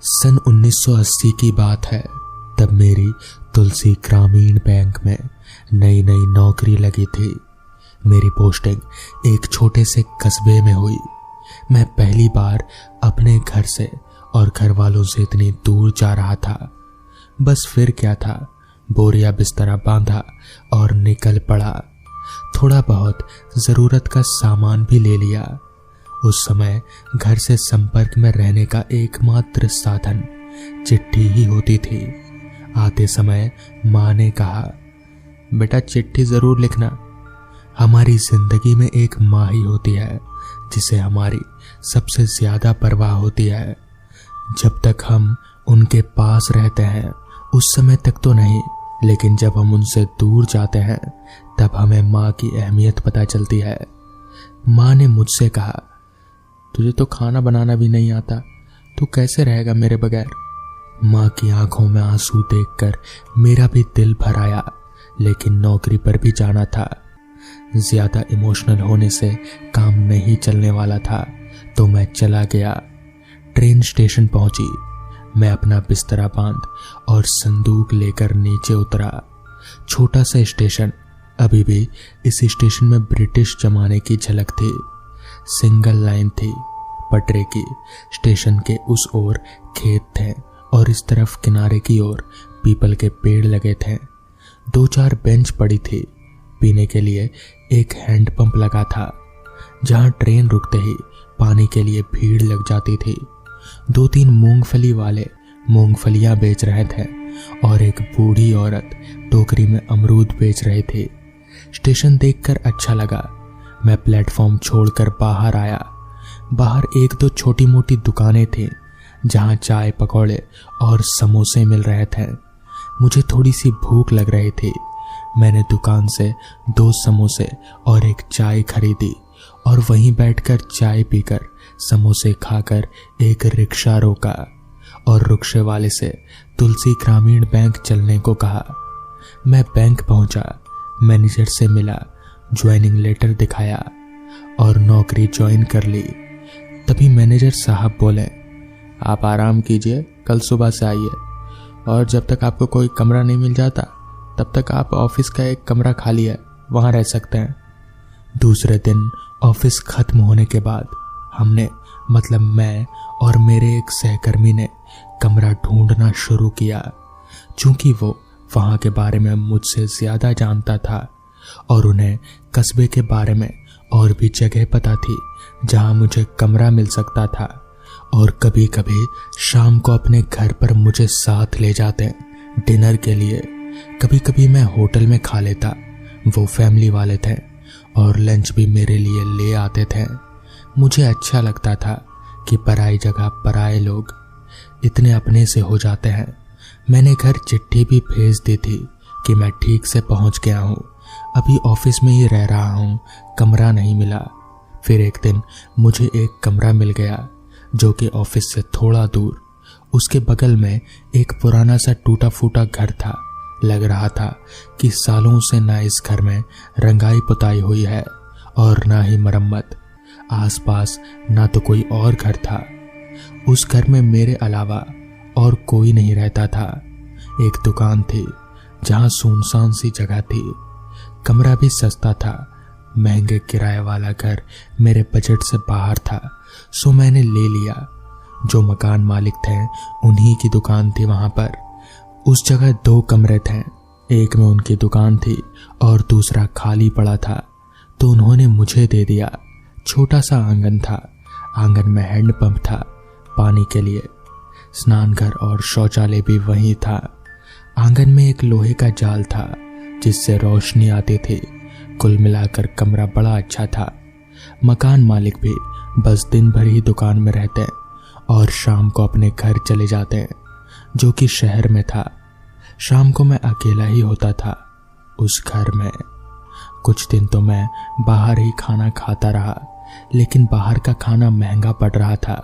सन 1980 की बात है। तब मेरी तुलसी ग्रामीण बैंक में नई नई नौकरी लगी थी। मेरी पोस्टिंग एक छोटे से कस्बे में हुई। मैं पहली बार अपने घर से और घर वालों से इतनी दूर जा रहा था। बस फिर क्या था, बोरिया बिस्तरा बांधा और निकल पड़ा। थोड़ा बहुत जरूरत का सामान भी ले लिया। उस समय घर से संपर्क में रहने का एकमात्र साधन चिट्ठी ही होती थी। आते समय माँ ने कहा, बेटा चिट्ठी जरूर लिखना। हमारी जिंदगी में एक माँ ही होती है जिसे हमारी सबसे ज्यादा परवाह होती है। जब तक हम उनके पास रहते हैं उस समय तक तो नहीं, लेकिन जब हम उनसे दूर जाते हैं तब हमें माँ की अहमियत पता चलती है। माँ ने मुझसे कहा, तुझे तो खाना बनाना भी नहीं आता, तू कैसे रहेगा मेरे बगैर। माँ की आंखों में आंसू देखकर मेरा भी दिल भर आया, लेकिन नौकरी पर भी जाना था। ज्यादा इमोशनल होने से काम नहीं चलने वाला था, तो मैं चला गया। ट्रेन स्टेशन पहुंची। मैं अपना बिस्तरा बांध और संदूक लेकर नीचे उतरा। छोटा सा स्टेशन। अभी भी इस स्टेशन में ब्रिटिश जमाने की झलक थी। सिंगल लाइन थी पटरी की। स्टेशन के उस ओर खेत थे और इस तरफ किनारे की ओर पीपल के पेड़ लगे थे। 2-4 बेंच पड़ी थी। पीने के लिए एक हैंडपंप लगा था। जहां ट्रेन रुकते ही पानी के लिए भीड़ लग जाती थी। 2-3 मूंगफली वाले मूंगफलियां बेच रहे थे और एक बूढ़ी औरत टोकरी में अमरूद बेच रही थी। स्टेशन देखकर अच्छा लगा। मैं प्लेटफॉर्म छोड़कर बाहर आया। बाहर 1-2 छोटी मोटी दुकानें थीं जहां चाय पकौड़े और समोसे मिल रहे थे। मुझे थोड़ी सी भूख लग रही थी। मैंने दुकान से 2 समोसे और एक चाय खरीदी और वहीं बैठकर चाय पीकर समोसे खाकर एक रिक्शा रोका और रिक्शे वाले से तुलसी ग्रामीण बैंक चलने को कहा। मैं बैंक पहुंचा, मैनेजर से मिला, ज्वाइनिंग लेटर दिखाया और नौकरी ज्वाइन कर ली। तभी मैनेजर साहब बोले, आप आराम कीजिए, कल सुबह से आइए और जब तक आपको कोई कमरा नहीं मिल जाता तब तक आप ऑफिस का एक कमरा खाली है, वहां रह सकते हैं। दूसरे दिन ऑफिस खत्म होने के बाद हमने, मतलब मैं और मेरे एक सहकर्मी ने कमरा ढूंढना शुरू किया। चूंकि वो वहां के बारे में मुझसे ज्यादा जानता था और उन्हें कस्बे के बारे में और भी जगह पता थी जहां मुझे कमरा मिल सकता था, और कभी कभी शाम को अपने घर पर मुझे साथ ले जाते डिनर के लिए। कभी कभी मैं होटल में खा लेता, वो फैमिली वाले थे और लंच भी मेरे लिए ले आते थे। मुझे अच्छा लगता था कि पराई जगह पराए लोग इतने अपने से हो जाते हैं। मैंने घर चिट्ठी भी भेज दी थी कि मैं ठीक से पहुंच गया हूं, अभी ऑफिस में ही रह रहा हूं, कमरा नहीं मिला। फिर एक दिन मुझे एक कमरा मिल गया जो कि ऑफिस से थोड़ा दूर। उसके बगल में एक पुराना सा टूटा फूटा घर था। लग रहा था कि सालों से ना इस घर में रंगाई पुताई हुई है और ना ही मरम्मत। आसपास ना तो कोई और घर था। उस घर में मेरे अलावा और कोई नहीं रहता था। एक दुकान थी जहां सुनसान सी जगह थी। कमरा भी सस्ता था। महंगे किराए वाला घर मेरे बजट से बाहर था, सो मैंने ले लिया। जो मकान मालिक थे उन्हीं की दुकान थी वहां पर। उस जगह 2 कमरे थे। एक में उनकी दुकान थी और दूसरा खाली पड़ा था, तो उन्होंने मुझे दे दिया। छोटा सा आंगन था। आंगन में हैंडपंप था पानी के लिए। स्नान घर और शौचालय भी वहीं था। आंगन में एक लोहे का जाल था जिससे रोशनी आती थी। कुल मिलाकर कमरा बड़ा अच्छा था। मकान मालिक भी बस दिन भर ही दुकान में रहते और शाम को अपने घर चले जाते, जो कि शहर में था। शाम को मैं अकेला ही होता था उस घर में। कुछ दिन तो मैं बाहर ही खाना खाता रहा, लेकिन बाहर का खाना महंगा पड़ रहा था।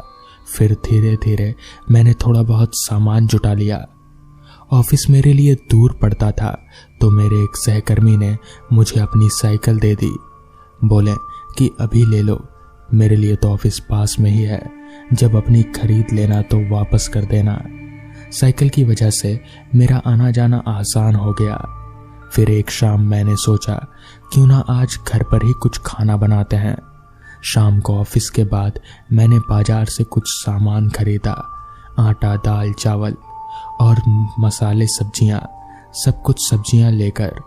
फिर धीरे धीरे मैंने थोड़ा बहुत सामान जुटा लिया। ऑफिस मेरे लिए दूर पड़ता था, तो मेरे एक सहकर्मी ने मुझे अपनी साइकिल दे दी। बोले कि अभी ले लो, मेरे लिए तो ऑफिस पास में ही है, जब अपनी खरीद लेना तो वापस कर देना। साइकिल की वजह से मेरा आना जाना आसान हो गया। फिर एक शाम मैंने सोचा क्यों ना आज घर पर ही कुछ खाना बनाते हैं। शाम को ऑफिस के बाद मैंने बाजार से कुछ सामान खरीदा, आटा, दाल, चावल और मसाले, सब्जियां, सब कुछ सब्जियां लेकर।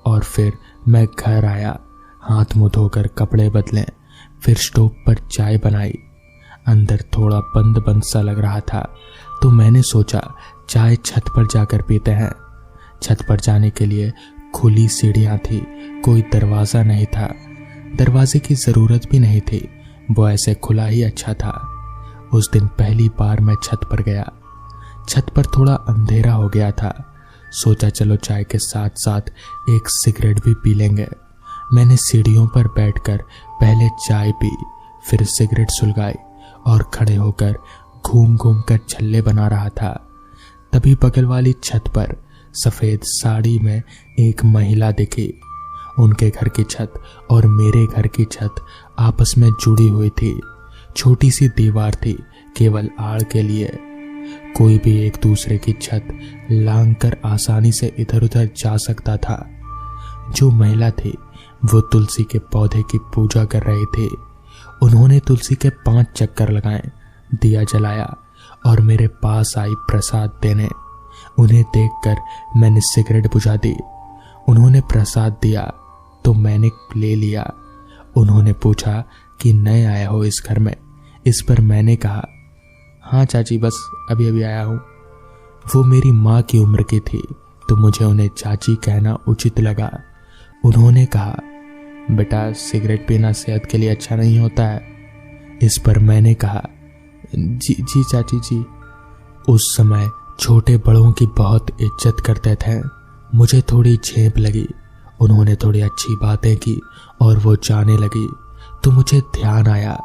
और फिर मैं घर आया, हाथ मुंह धोकर कपड़े बदले, फिर स्टोव पर चाय बनाई। अंदर थोड़ा बंद बंद सा लग रहा था तो मैंने सोचा चाय छत पर जाकर पीते हैं। छत पर जाने के लिए खुली सीढ़ियां थी, कोई दरवाजा नहीं था। दरवाजे की जरूरत भी नहीं थी, वो ऐसे खुला ही अच्छा था। उस दिन पहली बार मैं छत पर गया। छत पर थोड़ा अंधेरा हो गया था। सोचा चलो चाय के साथ साथ एक सिगरेट भी पी लेंगे। मैंने सीढ़ियों पर बैठकर पहले चाय पी, फिर सिगरेट सुलगाई और खड़े होकर घूम घूम कर छल्ले बना रहा था। तभी बगल वाली छत पर सफेद साड़ी में एक महिला दिखी। उनके घर की छत और मेरे घर की छत आपस में जुड़ी हुई थी। छोटी सी दीवार थी, केवल आड़ के लिए। कोई भी एक दूसरे की छत लांघकर आसानी से इधर उधर जा सकता था। जो महिला थी वो तुलसी के पौधे की पूजा कर रही थी। उन्होंने तुलसी के 5 चक्कर लगाए, दिया जलाया और मेरे पास आई प्रसाद देने। उन्हें देखकर मैंने सिगरेट बुझा दी। उन्होंने प्रसाद दिया तो मैंने ले लिया। उन्होंने पूछा कि नए आया हो इस घर में? इस पर मैंने कहा, हाँ चाची, बस अभी अभी आया हूँ। वो मेरी माँ की उम्र की थी तो मुझे उन्हें चाची कहना उचित लगा। उन्होंने कहा, बेटा सिगरेट पीना सेहत के लिए अच्छा नहीं होता है। इस पर मैंने कहा, जी चाची जी। उस समय छोटे बड़ों की बहुत इज्जत करते थे। मुझे थोड़ी झेप लगी। उन्होंने थोड़ी अच्छी बातें की और वो जाने लगी तो मुझे ध्यान आया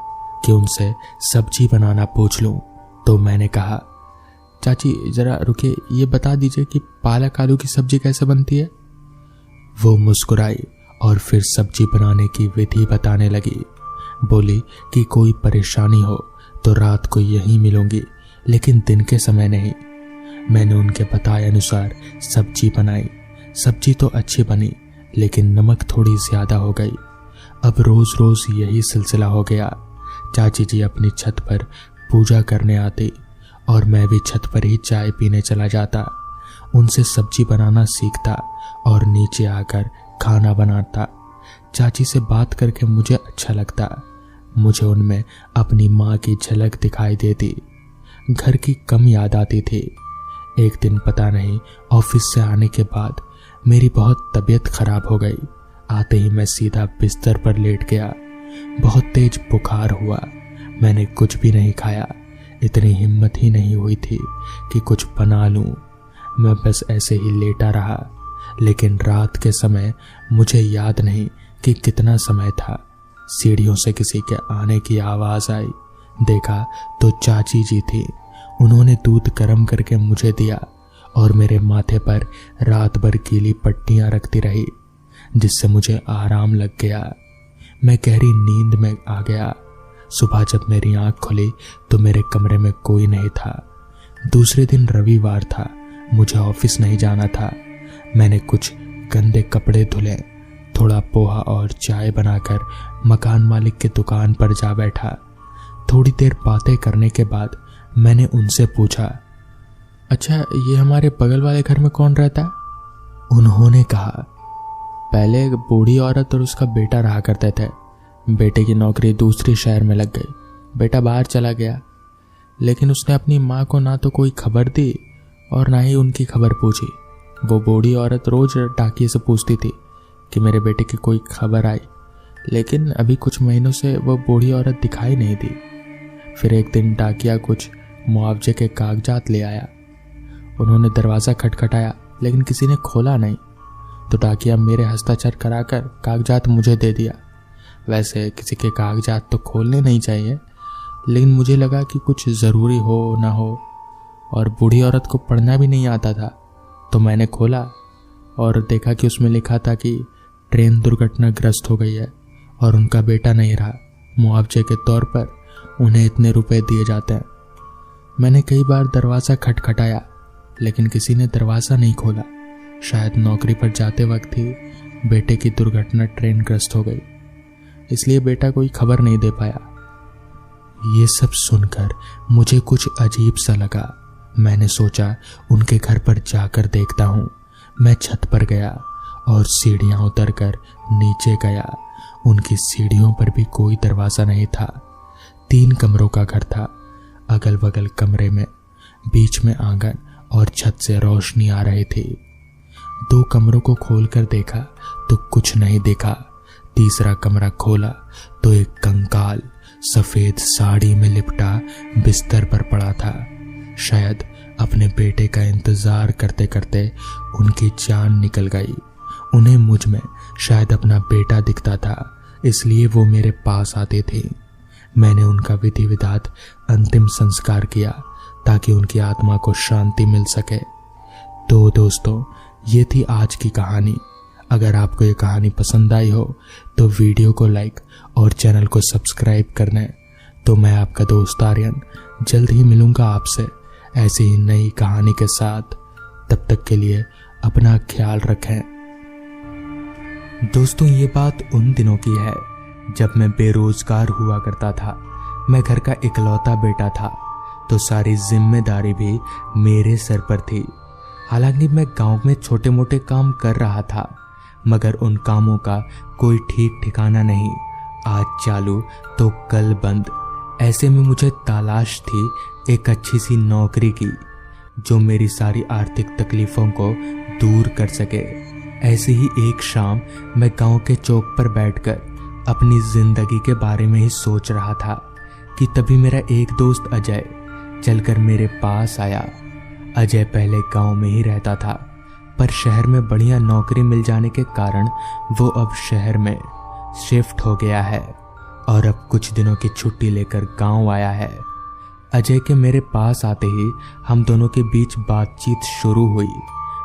कि उनसे सब्जी बनाना पूछ लूं। तो मैंने कहा, चाची जरा रुकिए, ये बता दीजिए कि पालक आलू की सब्जी कैसे बनती है? वो मुस्कुराई और फिर सब्जी बनाने की विधि बताने लगी। बोली कि कोई परेशानी हो तो रात को यहीं मिलूंगी, लेकिन दिन के समय नहीं। मैंने उनके बताए अनुसार सब्जी बनाई। सब्जी तो अच्छी बनी, लेकिन नमक थोड़ी ज्यादा हो गई। अब रोज रोज यही सिलसिला हो गया। चाची जी अपनी छत पर पूजा करने आती और मैं भी छत पर ही चाय पीने चला जाता। उनसे सब्जी बनाना सीखता और नीचे आकर खाना बनाता। चाची से बात करके मुझे अच्छा लगता। मुझे उनमें अपनी माँ की झलक दिखाई देती। घर की कम याद आती थी। एक दिन पता नहीं ऑफिस से आने के बाद मेरी बहुत तबीयत खराब हो गई। आते ही मैं सीधा बिस्तर पर लेट गया। बहुत तेज बुखार हुआ। मैंने कुछ भी नहीं खाया। इतनी हिम्मत ही नहीं हुई थी कि कुछ बना लूं। मैं बस ऐसे ही लेटा रहा। लेकिन रात के समय मुझे याद नहीं कि कितना समय था। सीढ़ियों से किसी के आने की आवाज आई। देखा तो चाची जी थी। उन्होंने दूध गर्म करके मुझे दिया और मेरे माथे पर रात भर गीली पट्टियां रखती रही, जिससे मुझे आराम लग गया। मैं गहरी नींद में आ गया। सुबह जब मेरी आंख खुली तो मेरे कमरे में कोई नहीं था। दूसरे दिन रविवार था, मुझे ऑफिस नहीं जाना था। मैंने कुछ गंदे कपड़े धुले, थोड़ा पोहा और चाय बनाकर मकान मालिक के दुकान पर जा बैठा। थोड़ी देर बातें करने के बाद मैंने उनसे पूछा, अच्छा ये हमारे बगल वाले घर में कौन रहता है? उन्होंने कहा, पहले एक बूढ़ी औरत और उसका बेटा रहा करते थे। बेटे की नौकरी दूसरे शहर में लग गई। बेटा बाहर चला गया, लेकिन उसने अपनी माँ को ना तो कोई खबर दी और ना ही उनकी खबर पूछी। वो बूढ़ी औरत रोज डाकिये से पूछती थी कि मेरे बेटे की कोई खबर आई, लेकिन अभी कुछ महीनों से वो बूढ़ी औरत दिखाई नहीं दी। फिर एक दिन डाकिया कुछ मुआवजे के कागजात ले आया। उन्होंने दरवाज़ा खटखटाया, लेकिन किसी ने खोला नहीं। तो डाकिया मेरे हस्ताक्षर कराकर कागजात मुझे दे दिया। वैसे किसी के कागजात तो खोलने नहीं चाहिए, लेकिन मुझे लगा कि कुछ ज़रूरी हो ना हो, और बूढ़ी औरत को पढ़ना भी नहीं आता था। तो मैंने खोला और देखा कि उसमें लिखा था कि ट्रेन दुर्घटनाग्रस्त हो गई है और उनका बेटा नहीं रहा। मुआवजे के तौर पर उन्हें इतने रुपए दिए जाते हैं। मैंने कई बार दरवाज़ा खटखटाया, लेकिन किसी ने दरवाज़ा नहीं खोला। शायद नौकरी पर जाते वक्त ही बेटे की दुर्घटना ट्रेनग्रस्त हो गई, इसलिए बेटा कोई खबर नहीं दे पाया। ये सब सुनकर मुझे कुछ अजीब सा लगा। मैंने सोचा उनके घर पर जाकर देखता हूँ। मैं छत पर गया और सीढ़ियाँ उतरकर नीचे गया। उनकी सीढ़ियों पर भी कोई दरवाज़ा नहीं था। 3 कमरों का घर था। अगल बगल कमरे में बीच में आंगन और छत से रोशनी आ रही थी। 2 कमरों को खोलकर देखा तो कुछ नहीं दिखा। तीसरा कमरा खोला तो एक कंकाल सफेद साड़ी में लिपटा बिस्तर पर पड़ा था। शायद अपने बेटे का इंतजार करते करते उनकी जान निकल गई। उन्हें मुझ में शायद अपना बेटा दिखता था, इसलिए वो मेरे पास आते थे। मैंने उनका विधि विधान अंतिम संस्कार किया ताकि उनकी आत्मा को शांति मिल सके। तो दोस्तों, ये थी आज की कहानी। अगर आपको ये कहानी पसंद आई हो तो वीडियो को लाइक और चैनल को सब्सक्राइब करना है। तो मैं आपका दोस्त आर्यन जल्द ही मिलूंगा आपसे ऐसी ही नई कहानी के साथ। तब तक के लिए अपना ख्याल रखें। दोस्तों, ये बात उन दिनों की है जब मैं बेरोजगार हुआ करता था। मैं घर का इकलौता बेटा था, तो सारी जिम्मेदारी भी मेरे सर पर थी। हालांकि मैं गांव में छोटे मोटे काम कर रहा था, मगर उन कामों का कोई ठीक ठिकाना नहीं। आज चालू तो कल बंद। ऐसे में मुझे तलाश थी एक अच्छी सी नौकरी की, जो मेरी सारी आर्थिक तकलीफों को दूर कर सके। ऐसी ही एक शाम मैं गांव के चौक पर बैठकर अपनी जिंदगी के बारे में ही सोच रहा था कि तभी मेरा एक दोस्त अजय चलकर मेरे पास आया। अजय पहले गांव में ही रहता था, पर शहर में बढ़िया नौकरी मिल जाने के कारण वो अब शहर में शिफ्ट हो गया है और अब कुछ दिनों की छुट्टी लेकर गांव आया है। अजय के मेरे पास आते ही हम दोनों के बीच बातचीत शुरू हुई।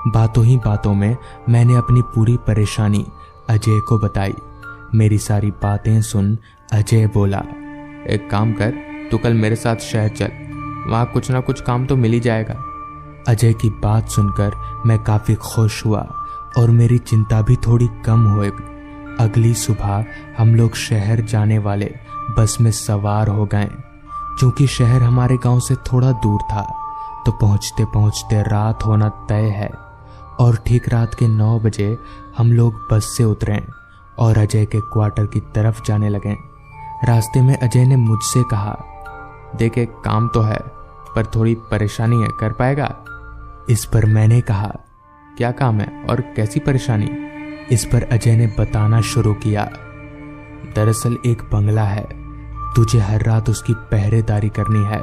बातों ही बातों में मैंने अपनी पूरी परेशानी अजय को बताई। मेरी सारी बातें सुन अजय बोला, एक काम कर, तू कल मेरे साथ शहर चल, वहाँ कुछ ना कुछ काम तो मिल ही जाएगा। अजय की बात सुनकर मैं काफ़ी खुश हुआ और मेरी चिंता भी थोड़ी कम हुई। अगली सुबह हम लोग शहर जाने वाले बस में सवार हो गए। क्योंकि शहर हमारे गांव से थोड़ा दूर था, तो पहुंचते पहुंचते रात होना तय है और ठीक रात के 9 बजे हम लोग बस से उतरे और अजय के क्वार्टर की तरफ जाने लगे। रास्ते में अजय ने मुझसे कहा, देख एक काम तो है पर थोड़ी परेशानी है, कर पाएगा? इस पर मैंने कहा, क्या काम है और कैसी परेशानी? इस पर अजय ने बताना शुरू किया, दरअसल एक बंगला है, तुझे हर रात उसकी पहरेदारी करनी है,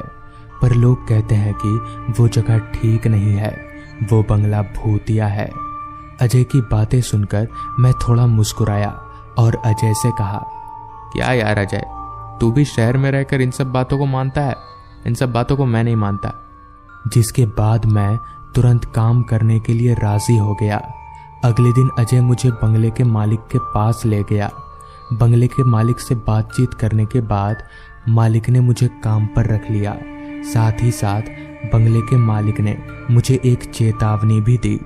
पर लोग कहते हैं कि वो जगह ठीक नहीं है, वो बंगला भूतिया है। अजय की बातें सुनकर मैं थोड़ा मुस्कुराया और अजय से कहा, क्या यार अजय, तू भी शहर में रहकर इन सब बातों को मानता है? इन सब बातों को मैं नहीं मानता। जिसके बाद मैं तुरंत काम करने के लिए राजी हो गया। अगले दिन अजय मुझे बंगले के मालिक के पास ले गया। बंगले के मालिक से बातचीत करने के बाद मालिक ने मुझे काम पर रख लिया। साथ ही साथ बंगले के मालिक ने मुझे एक चेतावनी भी दी,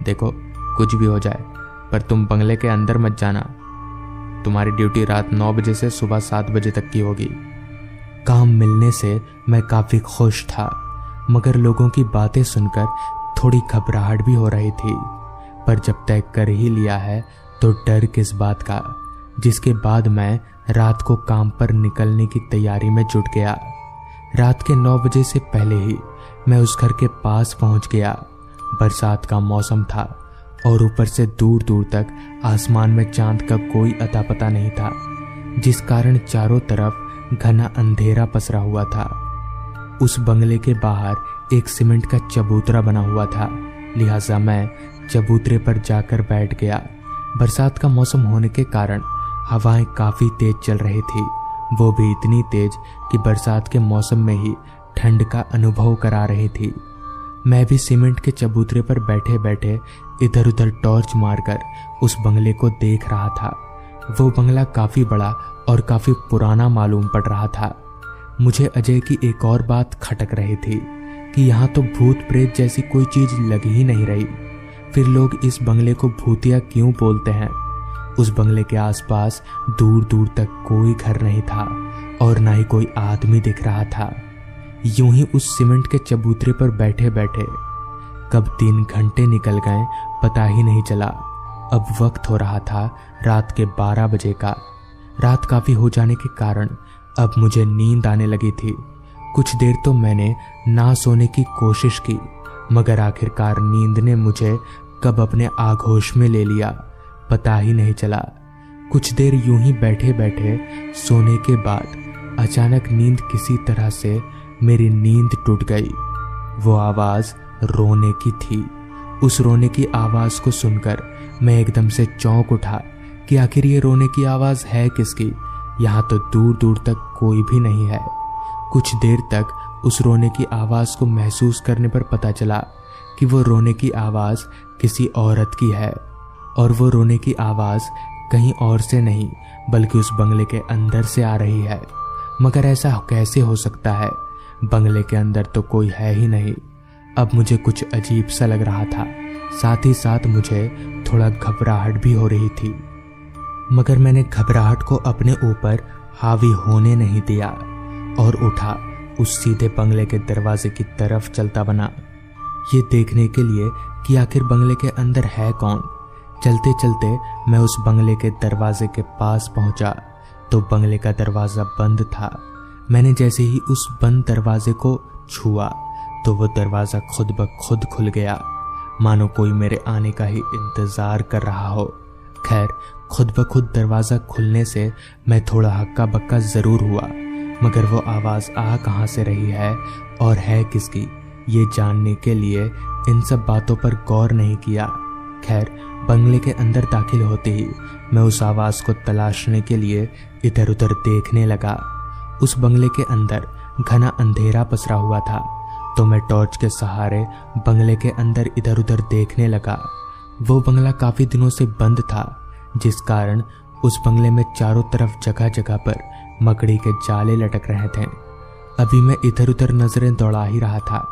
देखो कुछ भी हो जाए पर तुम बंगले के अंदर मत जाना, तुम्हारी ड्यूटी रात 9 बजे से सुबह 7 बजे तक की होगी। काम मिलने से मैं काफ़ी खुश था, मगर लोगों की बातें सुनकर थोड़ी घबराहट भी हो रही थी। पर जब तय कर ही लिया है तो डर किस बात का। जिसके बाद मैं रात को काम पर निकलने की तैयारी में जुट गया। रात के 9 बजे से पहले ही मैं उस घर के पास पहुंच गया। बरसात का मौसम था और ऊपर से दूर दूर तक आसमान में चांद का कोई अता पता नहीं था, जिस कारण चारों तरफ घना अंधेरा पसरा हुआ था। उस बंगले के बाहर एक सीमेंट का चबूतरा बना हुआ था, लिहाजा मैं चबूतरे पर जाकर बैठ गया। बरसात का मौसम होने के कारण हवाएं काफ़ी तेज चल रही थी, वो भी इतनी तेज कि बरसात के मौसम में ही ठंड का अनुभव करा रही थी। मैं भी सीमेंट के चबूतरे पर बैठे बैठे इधर उधर टॉर्च मारकर उस बंगले को देख रहा था। वो बंगला काफ़ी बड़ा और काफ़ी पुराना मालूम पड़ रहा था। मुझे अजय की एक और बात खटक रही थी कि यहाँ तो भूत प्रेत जैसी कोई चीज लग ही नहीं रही। फिर लोग इस बंगले को भूतिया क्यों बोलते हैं? उस बंगले के आसपास दूर दूर तक कोई घर नहीं था और ना ही कोई आदमी दिख रहा था। यूं ही उस सीमेंट के चबूतरे पर बैठे बैठे कब 3 घंटे निकल गए पता ही नहीं चला। अब वक्त हो रहा था रात के 12 बजे का। रात काफी हो जाने के कारण अब मुझे नींद आने लगी थी। कुछ देर तो मैंने ना सोने की कोशिश की, मगर आखिरकार नींद ने मुझे कब अपने आगोश में ले लिया पता ही नहीं चला। कुछ देर यूं ही बैठे बैठे सोने के बाद अचानक नींद किसी तरह से मेरी नींद टूट गई। वो आवाज रोने की थी। उस रोने की आवाज को सुनकर मैं एकदम से चौंक उठा कि आखिर ये रोने की आवाज है किसकी? यहाँ तो दूर दूर तक कोई भी नहीं है। कुछ देर तक उस रोने की आवाज को महसूस करने पर पता चला कि वो रोने की आवाज किसी औरत की है, और वो रोने की आवाज कहीं और से नहीं बल्कि उस बंगले के अंदर से आ रही है। मगर ऐसा कैसे हो सकता है? बंगले के अंदर तो कोई है ही नहीं। अब मुझे कुछ अजीब सा लग रहा था, साथ ही साथ मुझे थोड़ा घबराहट भी हो रही थी। मगर मैंने घबराहट को अपने ऊपर हावी होने नहीं दिया और उठा उस सीधे बंगले के दरवाजे की तरफ चलता बना, ये देखने के लिए कि आखिर बंगले के अंदर है कौन। चलते चलते मैं उस बंगले के दरवाजे के पास पहुंचा तो बंगले का दरवाजा बंद था। मैंने जैसे ही उस बंद दरवाजे को छुआ तो वो दरवाजा खुद ब खुद खुल गया, मानो कोई मेरे आने का ही इंतजार कर रहा हो। खैर, खुद ब खुद दरवाजा खुलने से मैं थोड़ा हक्का बक्का जरूर हुआ, मगर वो आवाज आ कहां से रही है और है किसकी, ये जानने के लिए इन सब बातों पर गौर नहीं किया। खैर, बंगले के अंदर दाखिल होते ही मैं उस आवाज को तलाशने के लिए इधर उधर देखने लगा। उस बंगले के अंदर घना अंधेरा पसरा हुआ था, तो मैं टॉर्च के सहारे बंगले के अंदर इधर उधर देखने लगा। वो बंगला काफी दिनों से बंद था, जिस कारण उस बंगले में चारों तरफ जगह जगह पर मकड़ी के जाले लटक रहे थे। अभी मैं इधर उधर नजरें दौड़ा ही रहा था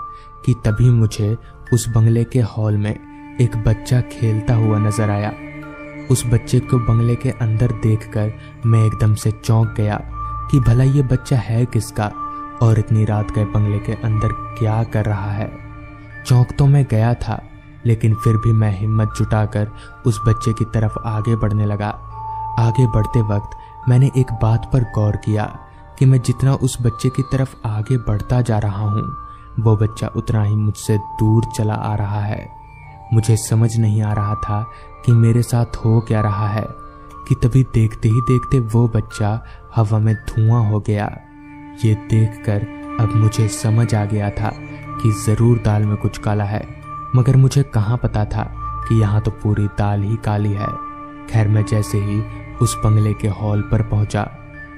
कि तभी मुझे उस बंगले के हॉल में एक बच्चा खेलता हुआ नजर आया। उस बच्चे को बंगले के अंदर देखकर मैं एकदम से चौंक गया कि भला ये बच्चा है किसका और इतनी रात के बंगले के अंदर क्या कर रहा है। चौंक तो मैं गया था, लेकिन फिर भी मैं हिम्मत जुटाकर उस बच्चे की तरफ आगे बढ़ने लगा। आगे बढ़ते वक्त मैंने एक बात पर गौर किया कि मैं जितना उस बच्चे की तरफ आगे बढ़ता जा रहा हूँ, वो बच्चा उतना ही मुझसे दूर चला आ रहा है। मुझे समझ नहीं आ रहा था कि मेरे साथ हो क्या रहा है कि तभी देखते ही देखते वो बच्चा हवा में धुआं हो गया। ये देखकर अब मुझे समझ आ गया था कि जरूर दाल में कुछ काला है, मगर मुझे कहाँ पता था कि यहाँ तो पूरी दाल ही काली है। खैर, मैं जैसे ही उस बंगले के हॉल पर पहुंचा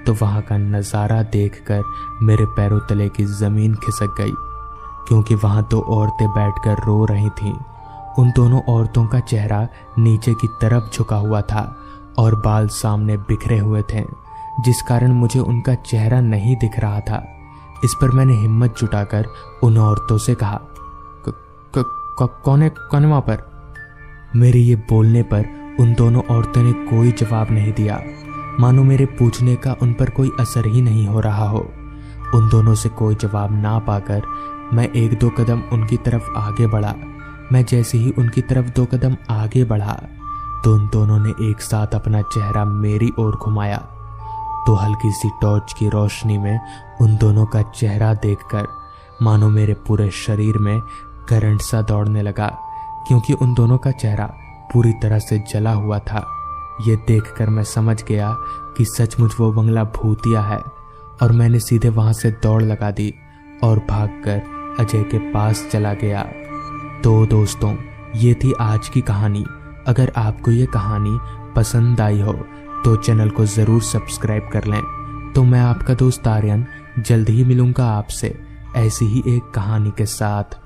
तो वहां का नज़ारा देखकर मेरे पैरों तले की जमीन खिसक गई, क्योंकि वहां 2 औरतें बैठकर रो रही थीं। उन दोनों औरतों का चेहरा नीचे की तरफ झुका हुआ था और बाल सामने बिखरे हुए थे, जिस कारण मुझे उनका चेहरा नहीं दिख रहा था। इस पर मैंने हिम्मत जुटाकर उन औरतों से कहा, कौन है वहां पर? मेरे ये बोलने पर उन दोनों औरतों ने कोई जवाब नहीं दिया, मानो मेरे पूछने का उन पर कोई असर ही नहीं हो रहा हो। उन दोनों से कोई जवाब ना पाकर मैं 1-2 कदम उनकी तरफ आगे बढ़ा। मैं जैसे ही उनकी तरफ 2 कदम आगे बढ़ा तो उन दोनों ने एक साथ अपना चेहरा मेरी ओर घुमाया। तो हल्की सी टॉर्च की रोशनी में उन दोनों का चेहरा देखकर मानो मेरे पूरे शरीर में करंट सा दौड़ने लगा, क्योंकि उन दोनों का चेहरा पूरी तरह से जला हुआ था। ये देखकर मैं समझ गया कि सचमुच वो बंगला भूतिया है, और मैंने सीधे वहां से दौड़ लगा दी और भागकर अजय के पास चला गया। तो दोस्तों, ये थी आज की कहानी। अगर आपको ये कहानी पसंद आई हो तो चैनल को ज़रूर सब्सक्राइब कर लें। तो मैं आपका दोस्त आर्यन जल्द ही मिलूंगा आपसे ऐसी ही एक कहानी के साथ।